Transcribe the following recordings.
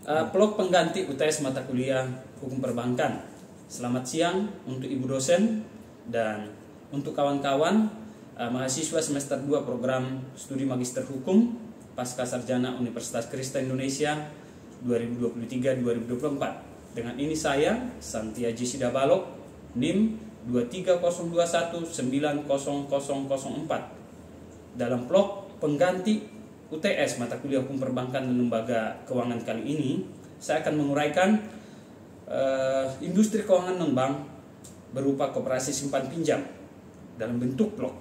Blok pengganti UTS mata kuliah Hukum Perbankan. Selamat siang untuk Ibu dosen dan untuk kawan-kawan mahasiswa semester 2 program studi Magister Hukum Pasca Sarjana Universitas Kristen Indonesia 2023-2024. Dengan ini saya, Santiaji Sidabalok, NIM 23021900004. Dalam blok pengganti UTS mata kuliah Hukum Perbankan dan Lembaga Keuangan kali ini, saya akan menguraikan industri keuangan non-bank berupa koperasi simpan pinjam dalam bentuk blok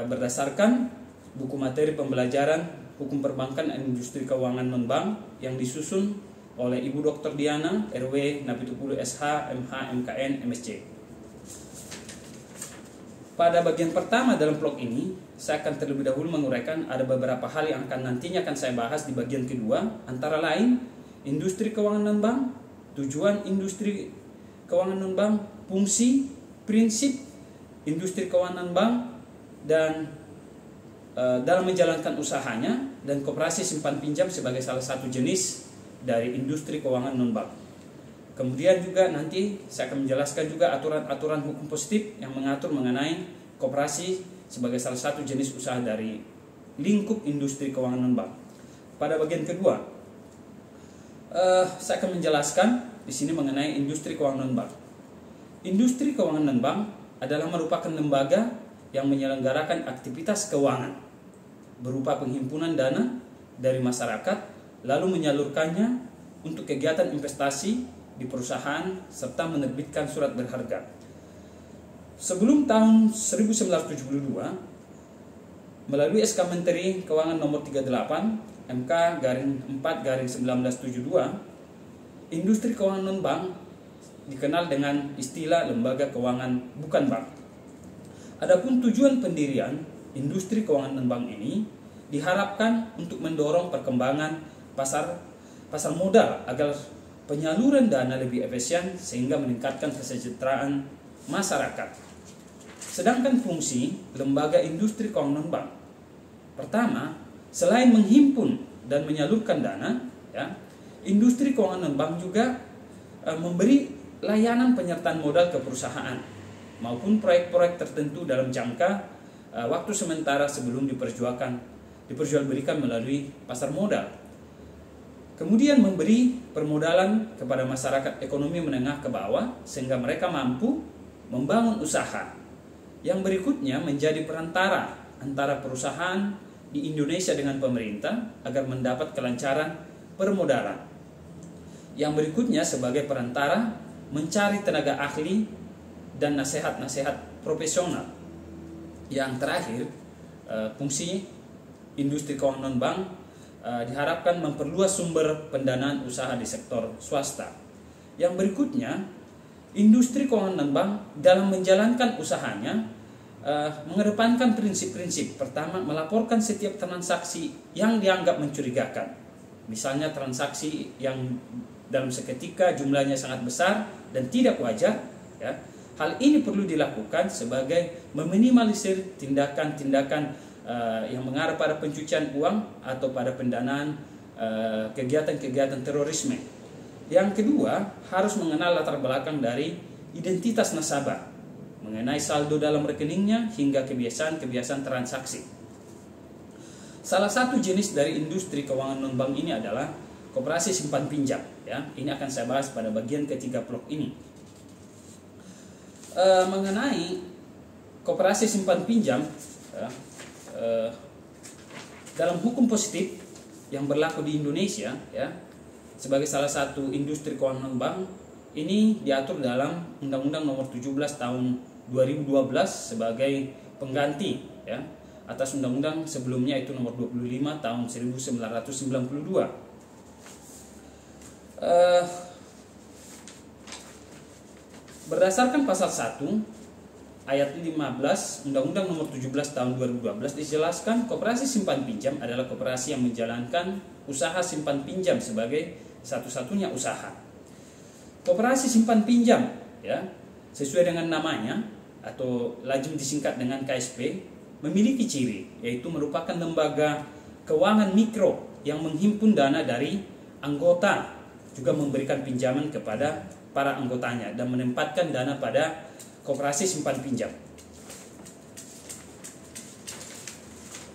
berdasarkan buku materi pembelajaran Hukum Perbankan dan Industri Keuangan non-bank yang disusun oleh Ibu Dr. Diana RW Napitupulu SH MH MKN MSc. Pada bagian pertama dalam blok ini, saya akan terlebih dahulu menguraikan ada beberapa hal yang nantinya akan saya bahas di bagian kedua, antara lain industri keuangan non-bank, tujuan industri keuangan non-bank, fungsi, prinsip industri keuangan non-bank, dan dalam menjalankan usahanya, dan koperasi simpan pinjam sebagai salah satu jenis dari industri keuangan non-bank. Kemudian juga nanti saya akan menjelaskan juga aturan-aturan hukum positif yang mengatur mengenai koperasi sebagai salah satu jenis usaha dari lingkup industri keuangan non-bank. Pada bagian kedua, saya akan menjelaskan di sini mengenai industri keuangan non-bank. Industri keuangan non-bank adalah merupakan lembaga yang menyelenggarakan aktivitas keuangan berupa penghimpunan dana dari masyarakat lalu menyalurkannya untuk kegiatan investasi di perusahaan serta menerbitkan surat berharga. Sebelum tahun 1972, melalui SK Menteri Keuangan nomor 38 MK/4/1972, industri keuangan non-bank dikenal dengan istilah lembaga keuangan bukan bank. Adapun tujuan pendirian industri keuangan non-bank ini diharapkan untuk mendorong perkembangan pasar modal agar penyaluran dana lebih efisien sehingga meningkatkan kesejahteraan masyarakat. Sedangkan fungsi lembaga industri keuangan non-bank, pertama, selain menghimpun dan menyalurkan dana, industri keuangan non-bank juga memberi layanan penyertaan modal ke perusahaan maupun proyek-proyek tertentu dalam jangka waktu sementara sebelum diperjualbelikan melalui pasar modal. Kemudian memberi permodalan kepada masyarakat ekonomi menengah ke bawah sehingga mereka mampu membangun usaha. Yang berikutnya menjadi perantara antara perusahaan di Indonesia dengan pemerintah agar mendapat kelancaran permodalan. Yang berikutnya sebagai perantara mencari tenaga ahli dan nasihat-nasihat profesional. Yang terakhir, fungsi industri keuangan non-bank diharapkan memperluas sumber pendanaan usaha di sektor swasta. Yang berikutnya, industri keuangan non-bank dalam menjalankan usahanya mengedepankan prinsip-prinsip. Pertama, melaporkan setiap transaksi yang dianggap mencurigakan. Misalnya transaksi yang dalam seketika jumlahnya sangat besar dan tidak wajar. Hal ini perlu dilakukan sebagai meminimalisir tindakan-tindakan yang mengarah pada pencucian uang atau pada pendanaan kegiatan-kegiatan terorisme. Yang kedua, harus mengenal latar belakang dari identitas nasabah, mengenai saldo dalam rekeningnya hingga kebiasaan-kebiasaan transaksi. Salah satu jenis dari industri keuangan non-bank ini adalah koperasi simpan pinjam. Ini akan saya bahas pada bagian ketiga blok ini. Mengenai koperasi simpan pinjam, dalam hukum positif yang berlaku di Indonesia, sebagai salah satu industri keuangan non-bank, ini diatur dalam Undang-Undang Nomor 17 Tahun 2012 sebagai pengganti atas undang-undang sebelumnya itu Nomor 25 Tahun 1992. Berdasarkan pasal 1 ayat 15 Undang-Undang Nomor 17 Tahun 2012 dijelaskan koperasi simpan pinjam adalah koperasi yang menjalankan usaha simpan pinjam sebagai satu-satunya usaha. Koperasi simpan pinjam sesuai dengan namanya atau lazim disingkat dengan KSP memiliki ciri yaitu merupakan lembaga keuangan mikro yang menghimpun dana dari anggota juga memberikan pinjaman kepada para anggotanya dan menempatkan dana pada koperasi simpan pinjam.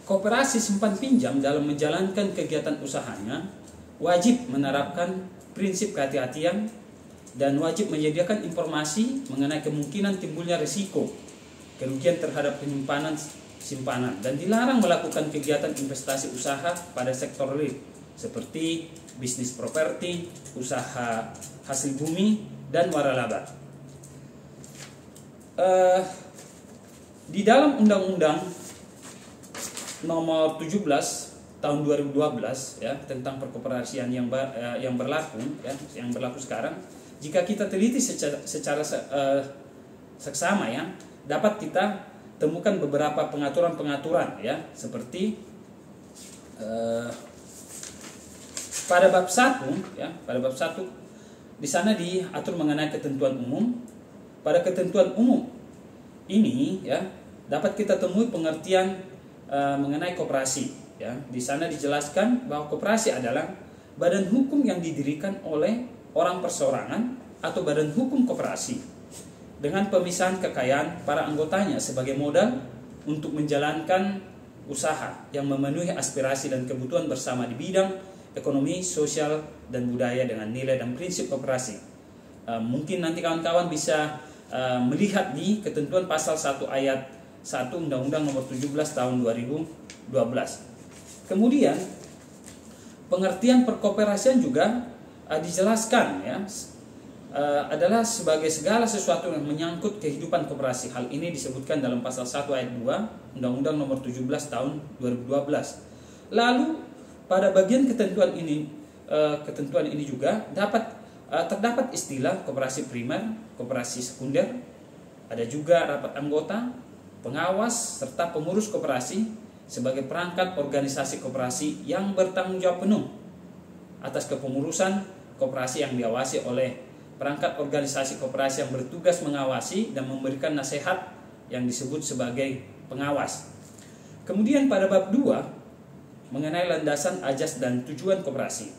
Koperasi simpan pinjam dalam menjalankan kegiatan usahanya wajib menerapkan prinsip kehati-hatian dan wajib menyediakan informasi mengenai kemungkinan timbulnya risiko kerugian terhadap penyimpanan simpanan, dan dilarang melakukan kegiatan investasi usaha pada sektor real seperti bisnis properti, usaha hasil bumi, dan waralaba. Di dalam Undang-Undang Nomor 17 tahun 2012 ya, tentang perkoperasian yang berlaku ya, yang berlaku sekarang, jika kita teliti secara seksama ya, dapat kita temukan beberapa pengaturan-pengaturan ya, seperti pada bab 1 ya, pada bab 1 di sana diatur mengenai ketentuan umum. Pada ketentuan umum ini ya, dapat kita temui pengertian mengenai koperasi ya. Di sana dijelaskan bahwa koperasi adalah badan hukum yang didirikan oleh orang perseorangan atau badan hukum koperasi dengan pemisahan kekayaan para anggotanya sebagai modal untuk menjalankan usaha yang memenuhi aspirasi dan kebutuhan bersama di bidang ekonomi, sosial, dan budaya dengan nilai dan prinsip koperasi. Mungkin nanti kawan-kawan bisa melihat di ketentuan pasal 1 ayat 1 Undang-Undang Nomor 17 tahun 2012. Kemudian pengertian perkoperasian juga dijelaskan ya, adalah sebagai segala sesuatu yang menyangkut kehidupan koperasi. Hal ini disebutkan dalam pasal 1 ayat 2 Undang-Undang Nomor 17 tahun 2012. Lalu pada bagian ketentuan ini juga terdapat istilah koperasi primer, koperasi sekunder, ada juga rapat anggota, pengawas, serta pengurus koperasi sebagai perangkat organisasi koperasi yang bertanggung jawab penuh atas kepengurusan koperasi yang diawasi oleh perangkat organisasi koperasi yang bertugas mengawasi dan memberikan nasihat yang disebut sebagai pengawas. Kemudian pada bab 2 mengenai landasan, azas, dan tujuan koperasi.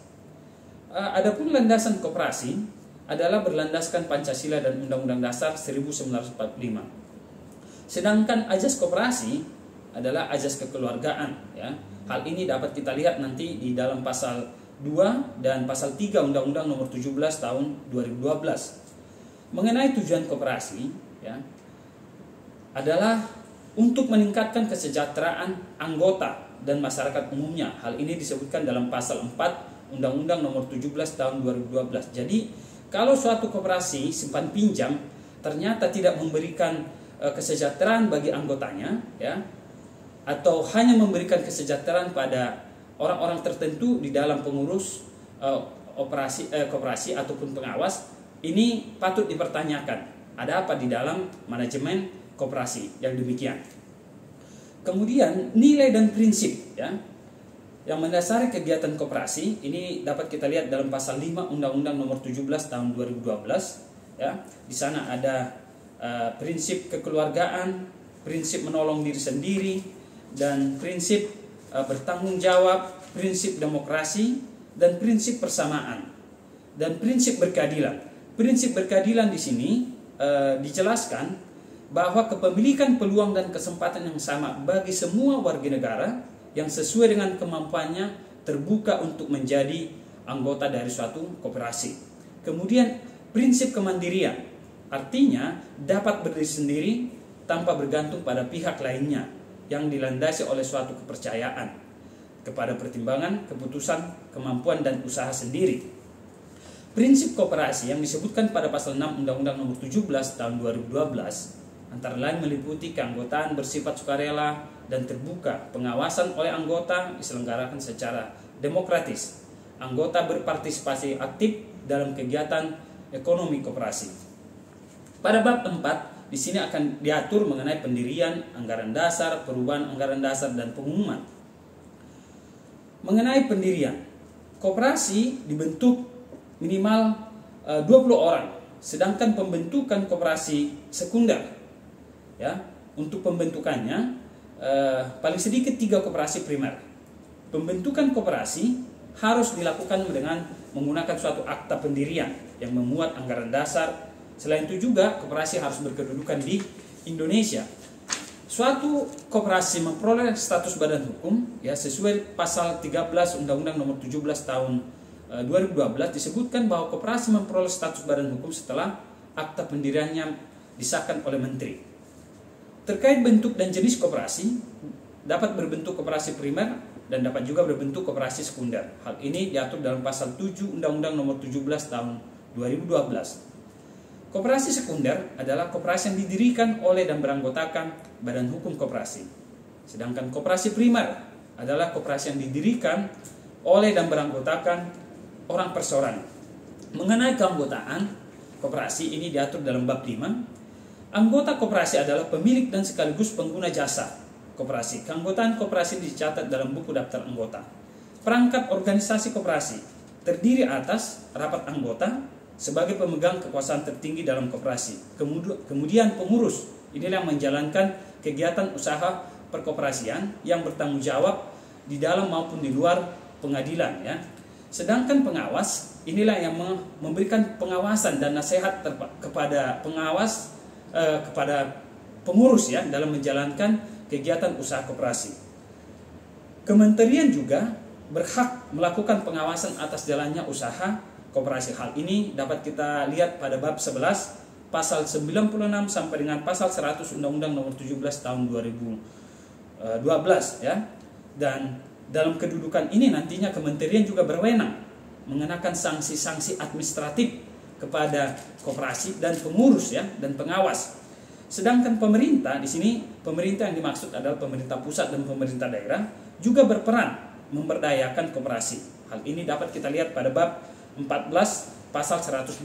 Adapun landasan koperasi adalah berlandaskan Pancasila dan Undang-Undang Dasar 1945. Sedangkan azas koperasi adalah azas kekeluargaan ya. Hal ini dapat kita lihat nanti di dalam pasal 2 dan pasal 3 Undang-Undang Nomor 17 tahun 2012. Mengenai tujuan koperasi ya, adalah untuk meningkatkan kesejahteraan anggota dan masyarakat umumnya. Hal ini disebutkan dalam pasal 4 Undang-Undang Nomor 17 tahun 2012. Jadi kalau suatu koperasi simpan pinjam ternyata tidak memberikan kesejahteraan bagi anggotanya ya, atau hanya memberikan kesejahteraan pada orang-orang tertentu di dalam pengurus koperasi ataupun pengawas, ini patut dipertanyakan. Ada apa di dalam manajemen koperasi yang demikian? Kemudian nilai dan prinsip ya, yang mendasari kegiatan koperasi ini dapat kita lihat dalam pasal 5 Undang-Undang Nomor 17 tahun 2012 ya. Di sana ada prinsip kekeluargaan, prinsip menolong diri sendiri, dan prinsip bertanggung jawab, prinsip demokrasi, dan prinsip persamaan, dan prinsip berkeadilan. Prinsip berkeadilan di sini dijelaskan bahwa kepemilikan peluang dan kesempatan yang sama bagi semua warga negara yang sesuai dengan kemampuannya terbuka untuk menjadi anggota dari suatu koperasi. Kemudian prinsip kemandirian, artinya dapat berdiri sendiri tanpa bergantung pada pihak lainnya, yang dilandasi oleh suatu kepercayaan kepada pertimbangan, keputusan, kemampuan, dan usaha sendiri. Prinsip koperasi yang disebutkan pada pasal 6 Undang-Undang Nomor 17 tahun 2012 antara lain meliputi keanggotaan bersifat sukarela dan terbuka, pengawasan oleh anggota diselenggarakan secara demokratis, anggota berpartisipasi aktif dalam kegiatan ekonomi koperasi. Pada bab 4 di sini akan diatur mengenai pendirian, anggaran dasar, perubahan anggaran dasar, dan pengumuman. Mengenai pendirian, koperasi dibentuk minimal 20 orang, sedangkan pembentukan koperasi sekunder ya, untuk pembentukannya paling sedikit 3 koperasi primer. Pembentukan koperasi harus dilakukan dengan menggunakan suatu akta pendirian yang memuat anggaran dasar. Selain itu juga koperasi harus berkedudukan di Indonesia. Suatu koperasi memperoleh status badan hukum ya sesuai pasal 13 Undang-Undang Nomor 17 Tahun 2012 disebutkan bahwa koperasi memperoleh status badan hukum setelah akta pendiriannya disahkan oleh menteri. Terkait bentuk dan jenis koperasi, dapat berbentuk koperasi primer dan dapat juga berbentuk koperasi sekunder. Hal ini diatur dalam pasal 7 Undang-Undang Nomor 17 Tahun 2012. Koperasi sekunder adalah koperasi yang didirikan oleh dan beranggotakan badan hukum koperasi. Sedangkan koperasi primer adalah koperasi yang didirikan oleh dan beranggotakan orang perseorangan. Mengenai keanggotaan, koperasi ini diatur dalam bab 5. Anggota koperasi adalah pemilik dan sekaligus pengguna jasa koperasi. Keanggotaan koperasi dicatat dalam buku daftar anggota. Perangkat organisasi koperasi terdiri atas rapat anggota sebagai pemegang kekuasaan tertinggi dalam koperasi. Kemudian pengurus, inilah yang menjalankan kegiatan usaha perkoperasian yang bertanggung jawab di dalam maupun di luar pengadilan ya. Sedangkan pengawas, inilah yang memberikan pengawasan dan nasihat kepada pengawas kepada pengurus ya dalam menjalankan kegiatan usaha koperasi. Kementerian juga berhak melakukan pengawasan atas jalannya usaha koperasi. Hal ini dapat kita lihat pada bab 11 pasal 96 sampai dengan pasal 100 Undang-Undang Nomor 17 Tahun 2012 ya. Dan dalam kedudukan ini nantinya kementerian juga berwenang mengenakan sanksi-sanksi administratif kepada koperasi dan pengurus ya dan pengawas. Sedangkan pemerintah di sini, pemerintah yang dimaksud adalah pemerintah pusat dan pemerintah daerah juga berperan memberdayakan koperasi. Hal ini dapat kita lihat pada bab 14 pasal 112.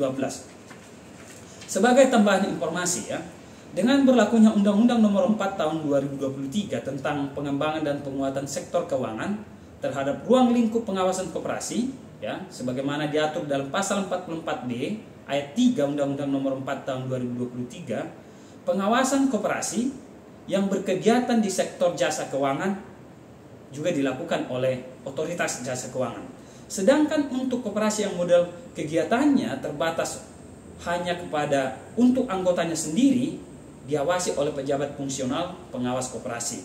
Sebagai tambahan informasi ya, dengan berlakunya Undang-Undang Nomor 4 Tahun 2023 tentang pengembangan dan penguatan sektor keuangan terhadap ruang lingkup pengawasan koperasi ya, sebagaimana diatur dalam pasal 44D ayat 3 Undang-Undang Nomor 4 Tahun 2023, pengawasan koperasi yang berkegiatan di sektor jasa keuangan juga dilakukan oleh otoritas jasa keuangan. Sedangkan untuk koperasi yang model kegiatannya terbatas hanya kepada untuk anggotanya sendiri, diawasi oleh pejabat fungsional pengawas koperasi.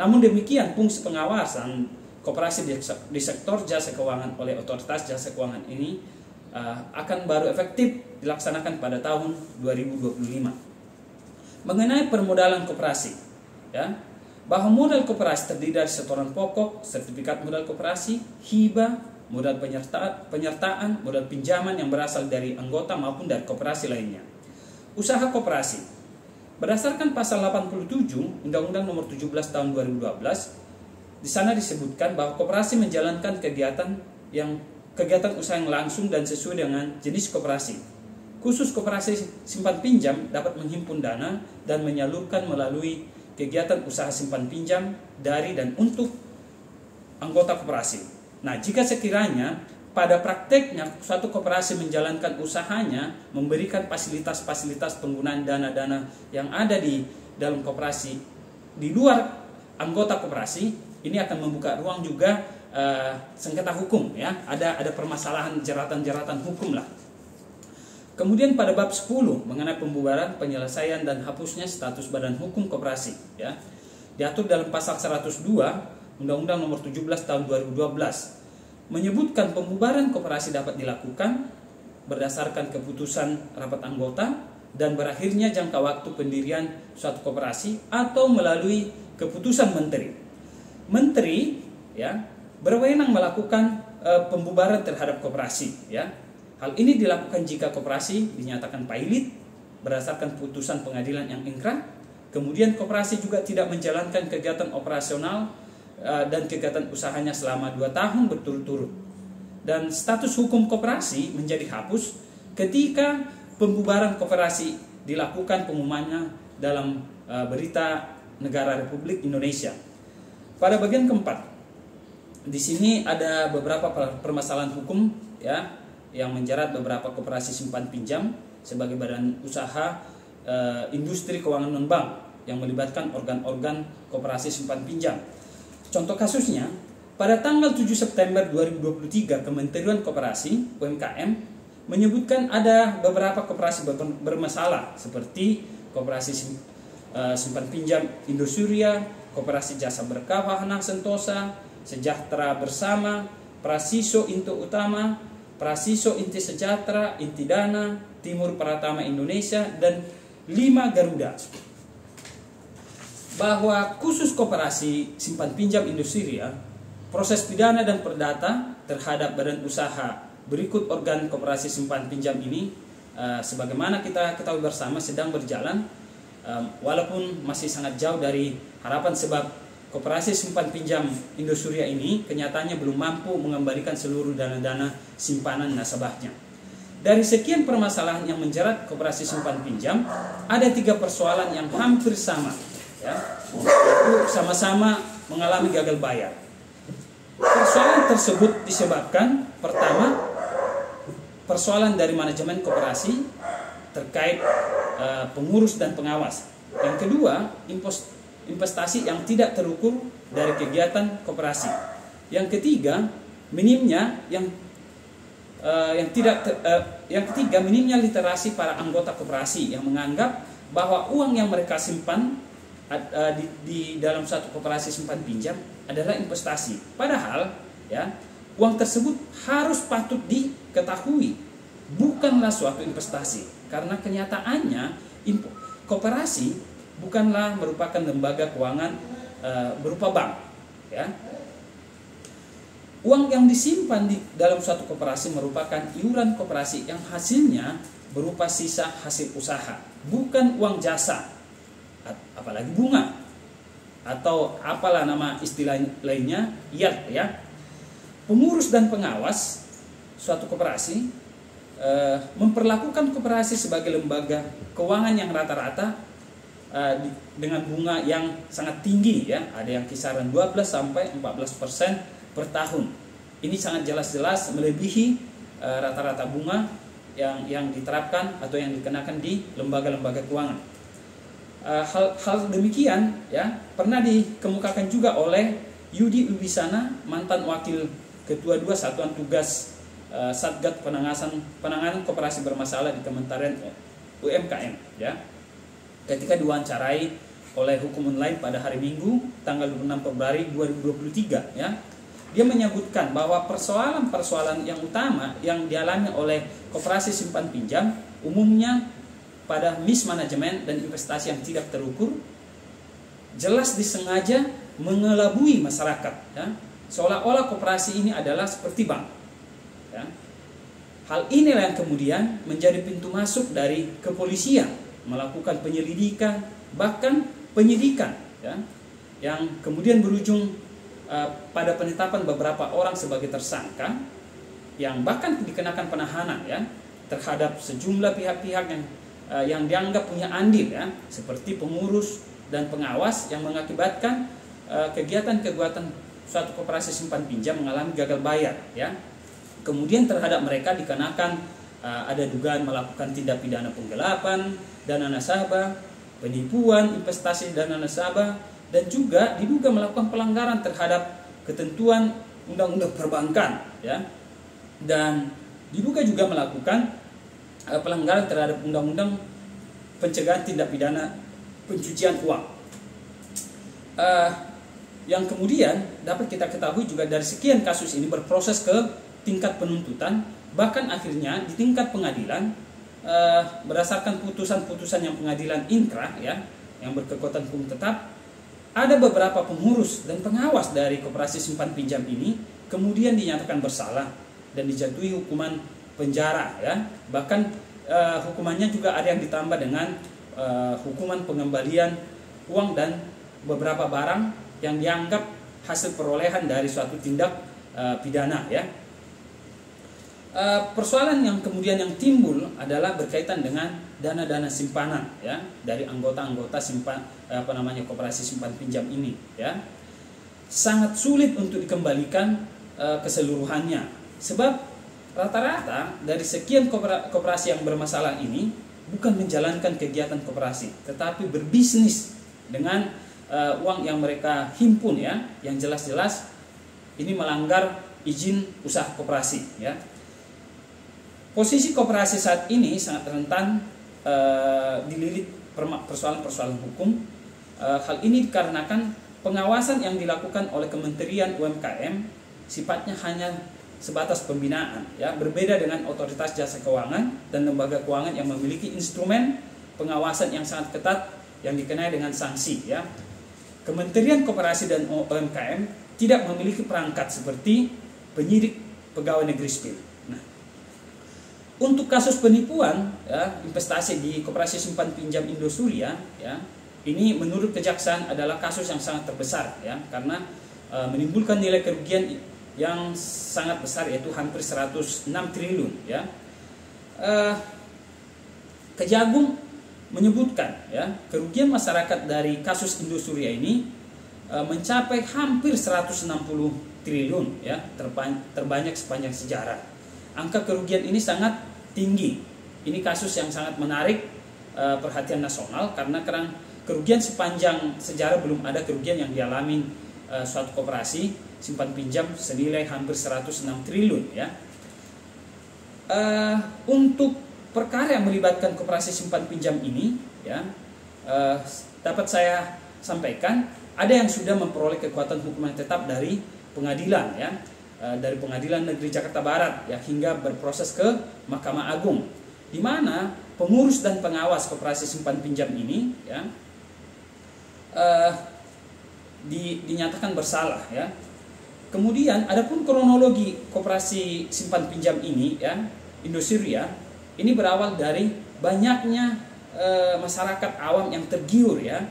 Namun demikian fungsi pengawasan koperasi di sektor jasa keuangan oleh otoritas jasa keuangan ini akan baru efektif dilaksanakan pada tahun 2025. Mengenai permodalan koperasi ya, bahwa modal koperasi terdiri dari setoran pokok, sertifikat modal koperasi, hibah, modal penyertaan, modal pinjaman yang berasal dari anggota maupun dari koperasi lainnya. Usaha koperasi. Berdasarkan pasal 87 Undang-Undang Nomor 17 Tahun 2012, di sana disebutkan bahwa koperasi menjalankan kegiatan usaha yang langsung dan sesuai dengan jenis koperasi. Khusus koperasi simpan pinjam dapat menghimpun dana dan menyalurkan melalui kegiatan usaha simpan pinjam dari dan untuk anggota koperasi. Nah, jika sekiranya pada prakteknya suatu koperasi menjalankan usahanya memberikan fasilitas-fasilitas penggunaan dana-dana yang ada di dalam koperasi di luar anggota koperasi, ini akan membuka ruang juga sengketa hukum ya. Ada permasalahan jeratan-jeratan hukum lah. Kemudian pada bab 10 mengenai pembubaran, penyelesaian dan hapusnya status badan hukum koperasi ya. Diatur dalam pasal 102 Undang-Undang Nomor 17 Tahun 2012 menyebutkan pembubaran koperasi dapat dilakukan berdasarkan keputusan rapat anggota dan berakhirnya jangka waktu pendirian suatu koperasi atau melalui keputusan menteri. Menteri ya berwenang melakukan pembubaran terhadap koperasi ya. Hal ini dilakukan jika koperasi dinyatakan pailit berdasarkan putusan pengadilan yang ingkrah. Kemudian koperasi juga tidak menjalankan kegiatan operasional dan kegiatan usahanya selama 2 tahun berturut-turut. Dan status hukum koperasi menjadi hapus ketika pembubaran koperasi dilakukan pengumumannya dalam berita negara Republik Indonesia. Pada bagian keempat, di sini ada beberapa permasalahan hukum ya yang menjerat beberapa koperasi simpan pinjam sebagai badan usaha industri keuangan non-bank yang melibatkan organ-organ koperasi simpan pinjam. Contoh kasusnya, Pada tanggal 7 September 2023, Kementerian Koperasi UMKM menyebutkan ada beberapa koperasi bermasalah seperti Koperasi Simpan Pinjam Indosuria, Koperasi Jasa Berkah Wahana Sentosa, Sejahtera Bersama, Prasiso Inti Utama, Prasiso Inti Sejahtera, Inti Dana, Timur Pratama Indonesia, dan 5 Garuda. Bahwa khusus Koperasi Simpan Pinjam Indosuria, proses pidana dan perdata terhadap badan usaha berikut organ Koperasi Simpan Pinjam ini, sebagaimana kita ketahui bersama, sedang berjalan, walaupun masih sangat jauh dari harapan, sebab Koperasi Simpan Pinjam Indosuria ini kenyataannya belum mampu mengembalikan seluruh dana-dana simpanan nasabahnya. Dari sekian permasalahan yang menjerat Koperasi Simpan Pinjam, ada 3 persoalan yang hampir sama, ya, sama-sama mengalami gagal bayar. Persoalan tersebut disebabkan, pertama, persoalan dari manajemen koperasi terkait pengurus dan pengawas. Yang kedua, investasi yang tidak terukur dari kegiatan koperasi. Yang ketiga, minimnya minimnya literasi para anggota koperasi yang menganggap bahwa uang yang mereka simpan di dalam satu koperasi simpan pinjam adalah investasi. Padahal, ya, uang tersebut harus patut diketahui bukanlah suatu investasi, karena kenyataannya koperasi bukanlah merupakan lembaga keuangan berupa bank, ya. Uang yang disimpan di dalam suatu koperasi merupakan iuran koperasi yang hasilnya berupa sisa hasil usaha, bukan uang jasa, apalagi bunga atau apalah nama istilah lainnya, ya. Pengurus dan pengawas suatu koperasi memperlakukan koperasi sebagai lembaga keuangan yang rata-rata dengan bunga yang sangat tinggi, ya. Ada yang kisaran 12 sampai 14% per tahun. Ini sangat jelas-jelas melebihi rata-rata bunga yang diterapkan atau yang dikenakan di lembaga-lembaga keuangan. Hal demikian, ya, pernah dikemukakan juga oleh Yudi Ubisana, mantan wakil Ketua 2 Satuan Tugas Satgas Penanganan Koperasi Bermasalah di Kementerian UMKM, ya, ketika diwawancarai oleh Hukum Online pada hari Minggu tanggal 26 Februari 2023, ya. Dia menyebutkan bahwa persoalan-persoalan yang utama yang dialami oleh koperasi simpan pinjam umumnya pada mismanagement dan investasi yang tidak terukur, jelas disengaja mengelabui masyarakat, ya. Seolah-olah koperasi ini adalah seperti bank, ya. Hal inilah yang kemudian menjadi pintu masuk dari kepolisian melakukan penyelidikan, bahkan penyidikan, ya, yang kemudian berujung pada penetapan beberapa orang sebagai tersangka, yang bahkan dikenakan penahanan, ya, terhadap sejumlah pihak-pihak yang dianggap punya andil, ya, seperti pengurus dan pengawas, yang mengakibatkan kegiatan-kegiatan suatu koperasi simpan pinjam mengalami gagal bayar, ya. Kemudian terhadap mereka dikenakan ada dugaan melakukan tindak pidana penggelapan dana nasabah, penipuan investasi dana nasabah, dan juga diduga melakukan pelanggaran terhadap ketentuan undang-undang perbankan, ya. Dan diduga juga melakukan pelanggaran terhadap undang-undang pencegahan tindak pidana pencucian uang. Yang kemudian dapat kita ketahui juga dari sekian kasus ini berproses ke tingkat penuntutan, bahkan akhirnya di tingkat pengadilan berdasarkan putusan-putusan yang pengadilan inkrah, ya, yang berkekuatan hukum tetap, ada beberapa pengurus dan pengawas dari koperasi simpan pinjam ini kemudian dinyatakan bersalah dan dijatuhi hukuman penjara, ya. Bahkan hukumannya juga ada yang ditambah dengan hukuman pengembalian uang dan beberapa barang yang dianggap hasil perolehan dari suatu tindak pidana, ya. Persoalan yang kemudian yang timbul adalah berkaitan dengan dana-dana simpanan, ya, dari anggota-anggota koperasi simpan pinjam ini, ya. Sangat sulit untuk dikembalikan keseluruhannya, sebab rata-rata dari sekian koperasi yang bermasalah ini bukan menjalankan kegiatan koperasi, tetapi berbisnis dengan uang yang mereka himpun, ya, yang jelas-jelas ini melanggar izin usaha koperasi, ya. Posisi koperasi saat ini sangat rentan dililit persoalan-persoalan hukum. Hal ini dikarenakan pengawasan yang dilakukan oleh Kementerian UMKM sifatnya hanya sebatas pembinaan, ya, berbeda dengan otoritas jasa keuangan dan lembaga keuangan yang memiliki instrumen pengawasan yang sangat ketat yang dikenai dengan sanksi, ya. Kementerian Koperasi dan UMKM tidak memiliki perangkat seperti penyidik pegawai negeri sipil. Nah, untuk kasus penipuan, ya, investasi di Koperasi Simpan Pinjam Indosuria, ya, ini menurut Kejaksaan adalah kasus yang sangat terbesar, ya, karena menimbulkan nilai kerugian yang sangat besar, yaitu hampir 106 triliun, ya. Kejagung menyebutkan, ya, kerugian masyarakat dari kasus Indosuria ini mencapai hampir 160 triliun, ya, terbanyak sepanjang sejarah. Angka kerugian ini sangat tinggi. Ini kasus yang sangat menarik perhatian nasional karena kerugian sepanjang sejarah belum ada kerugian yang dialami suatu koperasi simpan pinjam senilai hampir 106 triliun, ya. Untuk perkara yang melibatkan koperasi simpan pinjam ini, ya, dapat saya sampaikan ada yang sudah memperoleh kekuatan hukuman tetap dari pengadilan, ya, dari Pengadilan Negeri Jakarta Barat, ya, hingga berproses ke Mahkamah Agung, di mana pengurus dan pengawas koperasi simpan pinjam ini, ya, dinyatakan bersalah, ya. Kemudian adapun kronologi koperasi simpan pinjam ini, ya, Indosuria ini berawal dari banyaknya masyarakat awam yang tergiur, ya,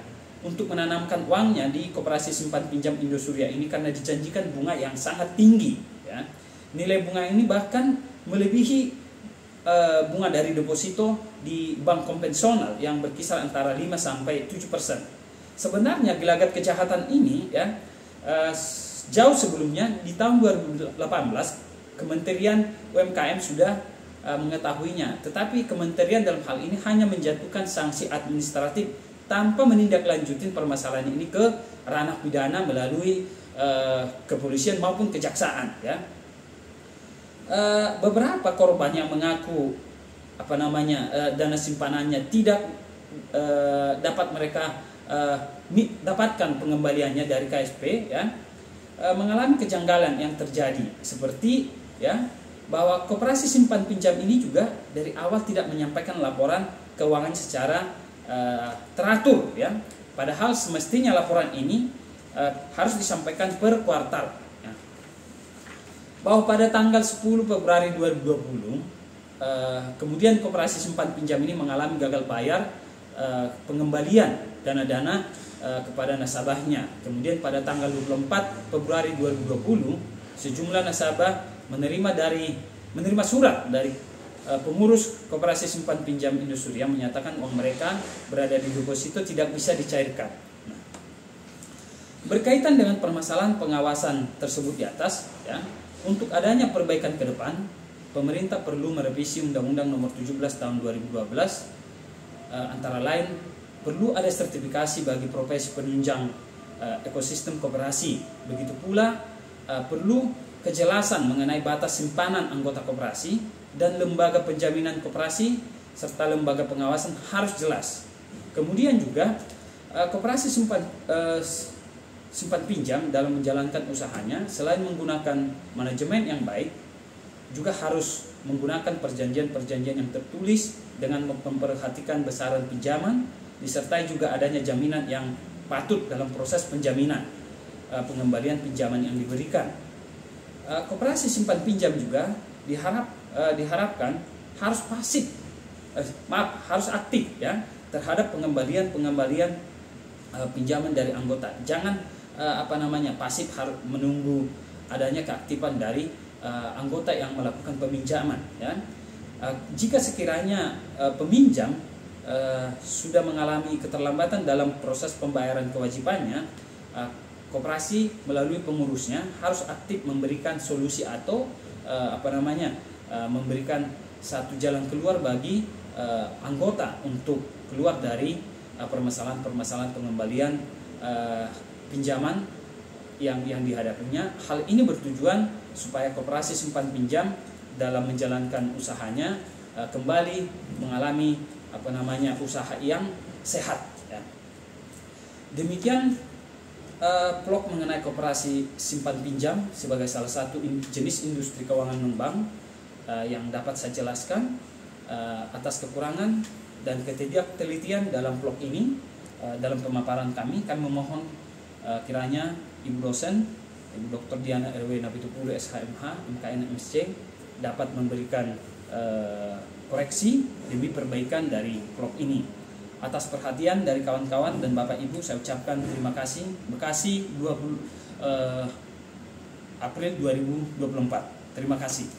untuk menanamkan uangnya di koperasi simpan pinjam Indosuria ini karena dijanjikan bunga yang sangat tinggi, ya. Nilai bunga ini bahkan melebihi bunga dari deposito di bank konvensional yang berkisar antara 5 sampai 7%. Sebenarnya gelagat kejahatan ini, ya, jauh sebelumnya di tahun 2018 Kementerian UMKM sudah mengetahuinya, tetapi kementerian dalam hal ini hanya menjatuhkan sanksi administratif tanpa menindaklanjuti permasalahan ini ke ranah pidana melalui kepolisian maupun kejaksaan, ya. Beberapa korban yang mengaku dana simpanannya tidak dapat mereka dapatkan pengembaliannya dari KSP, ya, mengalami kejanggalan yang terjadi seperti, ya, bahwa koperasi simpan pinjam ini juga dari awal tidak menyampaikan laporan keuangan secara teratur, ya. Padahal semestinya laporan ini harus disampaikan per kuartal, ya. Bahwa pada tanggal 10 Februari 2020 kemudian koperasi simpan pinjam ini mengalami gagal bayar pengembalian dana-dana kepada nasabahnya. Kemudian pada tanggal 24 Februari 2020 sejumlah nasabah menerima surat dari pengurus koperasi simpan pinjam Indosuria menyatakan uang mereka berada di deposito tidak bisa dicairkan. Nah, berkaitan dengan permasalahan pengawasan tersebut di atas, ya, untuk adanya perbaikan ke depan, pemerintah perlu merevisi Undang-Undang Nomor 17 Tahun 2012, antara lain perlu ada sertifikasi bagi profesi penunjang ekosistem koperasi. Begitu pula perlu kejelasan mengenai batas simpanan anggota koperasi dan lembaga penjaminan koperasi serta lembaga pengawasan harus jelas. Kemudian juga koperasi simpan pinjam dalam menjalankan usahanya selain menggunakan manajemen yang baik juga harus menggunakan perjanjian-perjanjian yang tertulis dengan memperhatikan besaran pinjaman disertai juga adanya jaminan yang patut dalam proses penjaminan pengembalian pinjaman yang diberikan. Koperasi simpan pinjam juga diharapkan harus harus aktif, ya, terhadap pengembalian pinjaman dari anggota. Jangan pasif harus menunggu adanya keaktifan dari anggota yang melakukan peminjaman, ya. Jika sekiranya peminjam sudah mengalami keterlambatan dalam proses pembayaran kewajibannya, koperasi melalui pengurusnya harus aktif memberikan solusi atau memberikan satu jalan keluar bagi anggota untuk keluar dari permasalahan-permasalahan pengembalian pinjaman yang dihadapinya. Hal ini bertujuan supaya koperasi simpan pinjam dalam menjalankan usahanya kembali mengalami usaha yang sehat. Ya. Demikian vlog mengenai koperasi simpan pinjam sebagai salah satu jenis industri keuangan non-bank yang dapat saya jelaskan. Atas kekurangan dan ketidaktelitian dalam vlog ini, dalam pemaparan kami memohon kiranya Ibu dosen, Ibu Dr. Diana RW Nabitupulu SHMH MKN MSC dapat memberikan koreksi demi perbaikan dari vlog ini. Atas perhatian dari kawan-kawan dan Bapak Ibu saya ucapkan terima kasih. Bekasi 20 April 2024. Terima kasih.